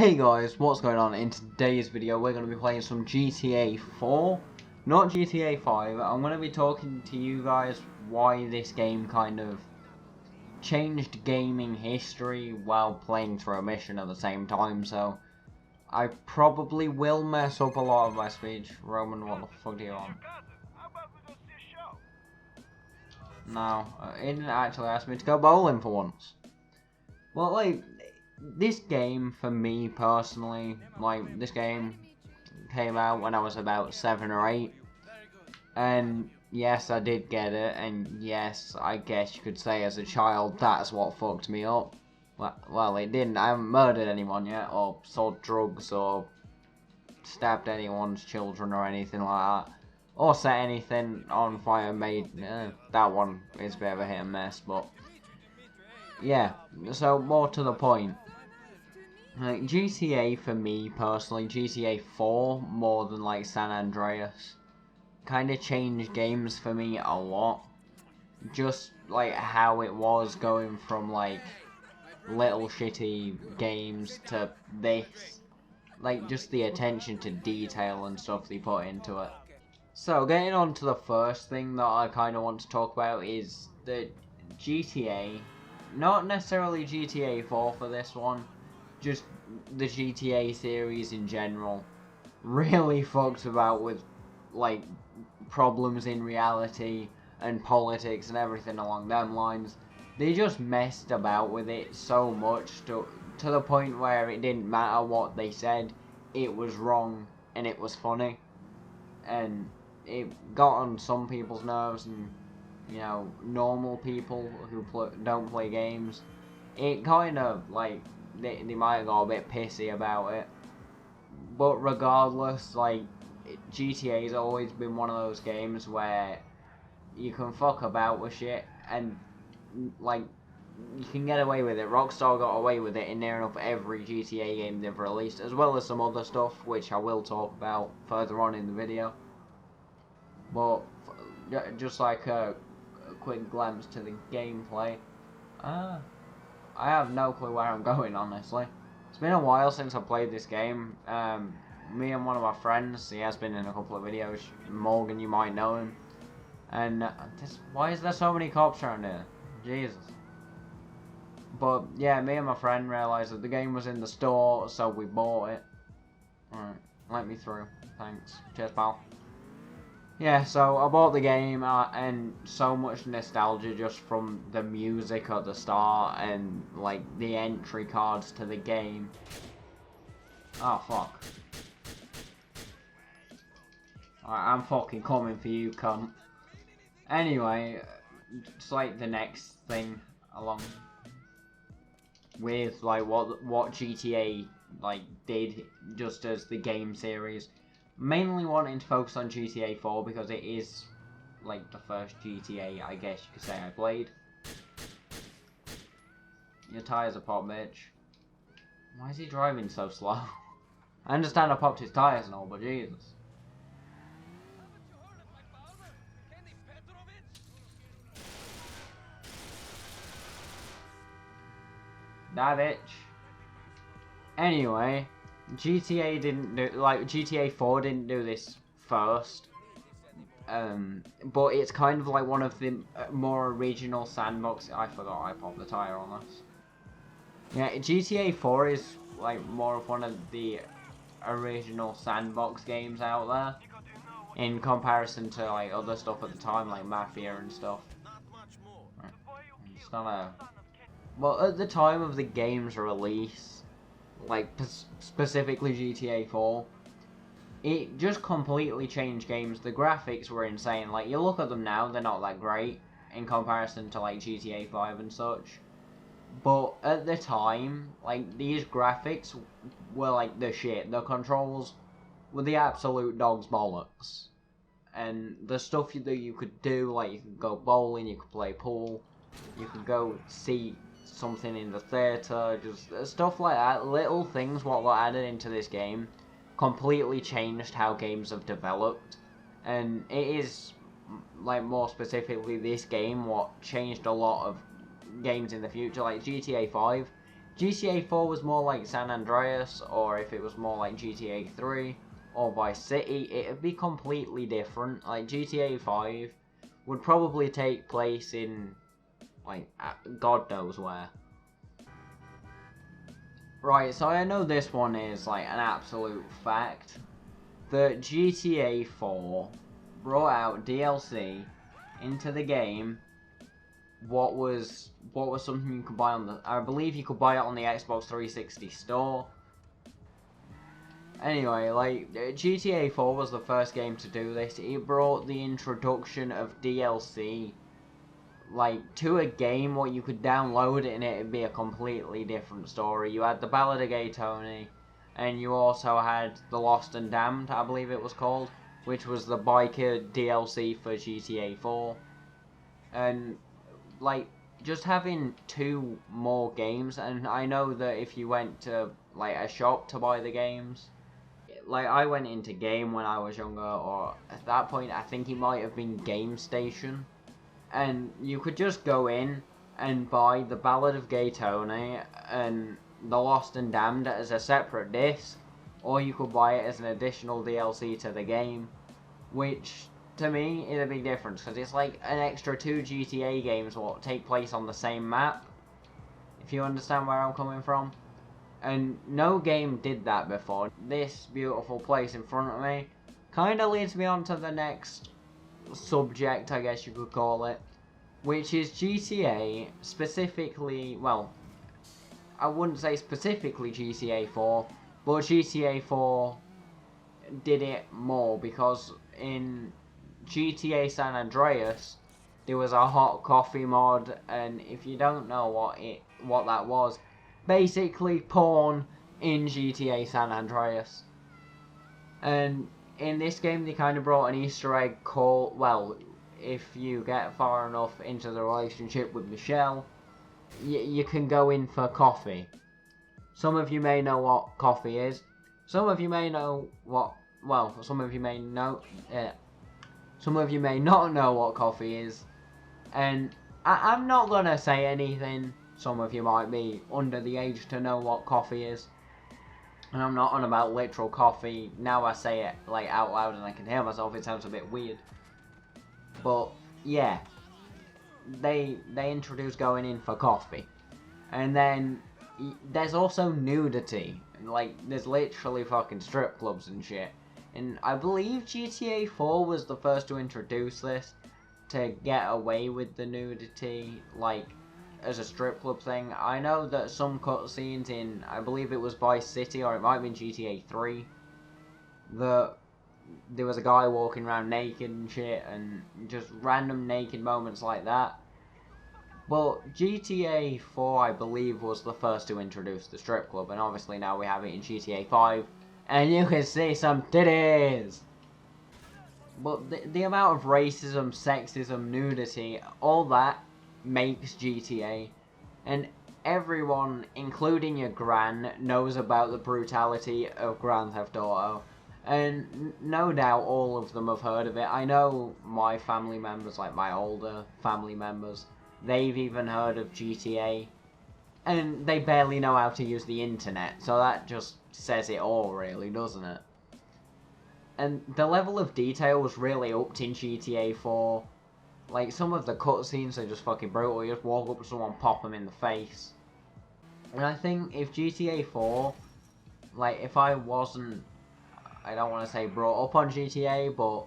Hey guys, what's going on? In today's video we're going to be playing some GTA 4, not GTA 5. I'm going to be talking to you guys why this game kind of changed gaming history while playing through a mission at the same time, so I probably will mess up a lot of my speech. Roman, what the fuck do you want? No, he didn't actually ask me to go bowling for once. Well, like, this game, for me personally, like, this game came out when I was about 7 or 8. And yes, I did get it, and yes, I guess you could say as a child, that's what fucked me up. Well, it didn't. I haven't murdered anyone yet, or sold drugs, or stabbed anyone's children, or anything like that. Or set anything on fire, that one is a bit of a hit and miss, but yeah, so more to the point. Like, GTA for me personally, GTA 4 more than like San Andreas, kind of changed games for me a lot. Just like how it was going from like little shitty games to this, like just the attention to detail and stuff they put into it. So getting on to the first thing that I kind of want to talk about is the GTA, not necessarily GTA 4 for this one, just the GTA series in general, really fucked about with like problems in reality and politics and everything along them lines. They just messed about with it so much to the point where it didn't matter what they said, it was wrong and it was funny, and it got on some people's nerves, and you know, normal people who don't play games, it kind of like they might have got a bit pissy about it. But regardless, like, GTA's always been one of those games where you can fuck about with shit and like you can get away with it. Rockstar got away with it in near enough every GTA game they've released, as well as some other stuff which I will talk about further on in the video. But just like a quick glance to the gameplay, I have no clue where I'm going, honestly. It's been a while since I played this game. Me and one of my friends, he has been in a couple of videos, Morgan, you might know him. And why is there so many cops around here? Jesus. But yeah, me and my friend realised that the game was in the store, so we bought it. Alright, let me through. Thanks. Cheers, pal. Yeah, so I bought the game, and so much nostalgia just from the music at the start and like the entry cards to the game. Oh fuck. Alright, I'm fucking coming for you, cunt. Anyway, it's like the next thing along with like what GTA like did just as the game series. Mainly wanting to focus on GTA 4 because it is like the first GTA, I guess you could say, I played. Your tires are popped, bitch. Why is he driving so slow? I understand I popped his tires and all, but Jesus. That bitch. Anyway, GTA 4 didn't do this first, but it's kind of like one of the more original sandbox. I forgot I popped the tire on this. Yeah, GTA 4 is like more of one of the original sandbox games out there, in comparison to like other stuff at the time, like Mafia and stuff. Right. It's not a... Well, at the time of the game's release, like specifically GTA 4, it just completely changed games. The graphics were insane. Like, you look at them now, they're not that great in comparison to like GTA 5 and such. But at the time, like, these graphics were like the shit. The controls were the absolute dog's bollocks. And the stuff that you could do, like, you could go bowling, you could play pool, you could go see something in the theatre, just stuff like that. Little things what got added into this game completely changed how games have developed, and it is like more specifically this game what changed a lot of games in the future. Like GTA 5 GTA 4 was more like San Andreas, or if it was more like GTA 3 or Vice City, it'd be completely different. Like GTA 5 would probably take place in, like, God knows where. Right, so I know this one is like an absolute fact that GTA 4 brought out DLC into the game. What was something you could buy on the, I believe you could buy it on the Xbox 360 store. Anyway, like, GTA 4 was the first game to do this. It brought the introduction of DLC, like, to a game where you could download it and it'd be a completely different story. You had the Ballad of Gay Tony, and you also had The Lost and Damned, I believe it was called, which was the biker DLC for GTA 4. And, like, just having 2 more games, and I know that if you went to, like, a shop to buy the games, like, I went into Game when I was younger, or at that point I think it might have been Game Station, and you could just go in and buy the Ballad of Gay Tony and The Lost and Damned as a separate disc, or you could buy it as an additional DLC to the game, which to me is a big difference, because it's like an extra 2 GTA games what take place on the same map, if you understand where I'm coming from. And no game did that before. This beautiful place in front of me kind of leads me on to the next subject, I guess you could call it, which is GTA, specifically, well, I wouldn't say specifically GTA 4, but GTA 4 did it more, because in GTA San Andreas there was a hot coffee mod, and if you don't know what that was, basically porn in GTA San Andreas. And in this game they kind of brought an Easter egg called, well, if you get far enough into the relationship with Michelle, you can go in for coffee. Some of you may know what coffee is. Some of you may know what, well, some of you may know, some of you may not know what coffee is. And I'm not gonna say anything. Some of you might be under the age to know what coffee is. And I'm not on about literal coffee. Now I say it like out loud and I can hear myself, it sounds a bit weird. But yeah, they introduced going in for coffee. And then there's also nudity. Like, there's literally fucking strip clubs and shit. And I believe GTA 4 was the first to introduce this, to get away with the nudity, like, as a strip club thing. I know that some cutscenes in, I believe it was Vice City, or it might have been GTA 3, that there was a guy walking around naked and shit, and just random naked moments like that. But GTA 4, I believe, was the first to introduce the strip club, and obviously now we have it in GTA 5, and you can see some titties! But the amount of racism, sexism, nudity, all that makes GTA, and everyone, including your gran, knows about the brutality of Grand Theft Auto, and no doubt all of them have heard of it. I know my family members, like my older family members, they've even heard of GTA, and they barely know how to use the internet, so that just says it all, really, doesn't it? And the level of detail was really upped in GTA 4. Like, some of the cutscenes are just fucking brutal. You just walk up to someone, pop them in the face. And I think if GTA 4, like, if I wasn't, I don't want to say brought up on GTA, but,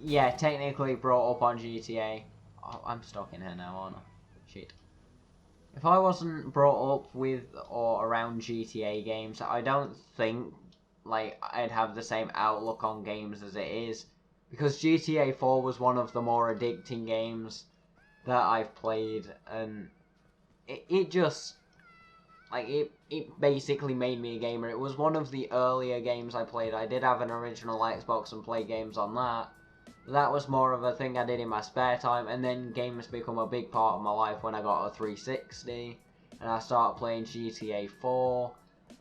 yeah, technically brought up on GTA. Oh, I'm stuck in here now, aren't I? Shit. If I wasn't brought up with or around GTA games, I don't think, like, I'd have the same outlook on games as it is. Because GTA 4 was one of the more addicting games that I've played, and it just, like, it basically made me a gamer. It was one of the earlier games I played. I did have an original Xbox and play games on that. That was more of a thing I did in my spare time, and then games become a big part of my life when I got a 360, and I started playing GTA 4,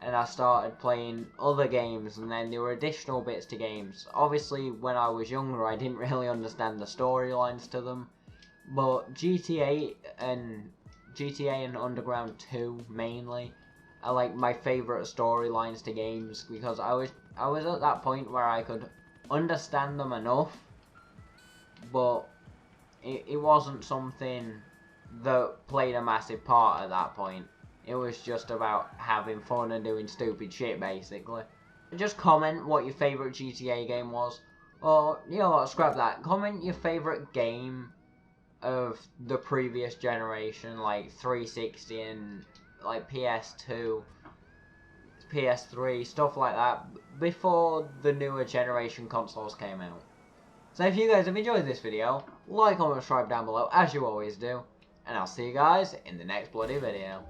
and I started playing other games, and then there were additional bits to games. Obviously, when I was younger, I didn't really understand the storylines to them, but GTA and GTA and Underground 2 mainly are like my favourite storylines to games, because I was at that point where I could understand them enough, but it wasn't something that played a massive part at that point. It was just about having fun and doing stupid shit, basically. Just comment what your favourite GTA game was, or, you know what, scrap that. Comment your favourite game of the previous generation, like 360 and like PS2, PS3, stuff like that, before the newer generation consoles came out. So if you guys have enjoyed this video, like, comment, subscribe down below, as you always do, and I'll see you guys in the next bloody video.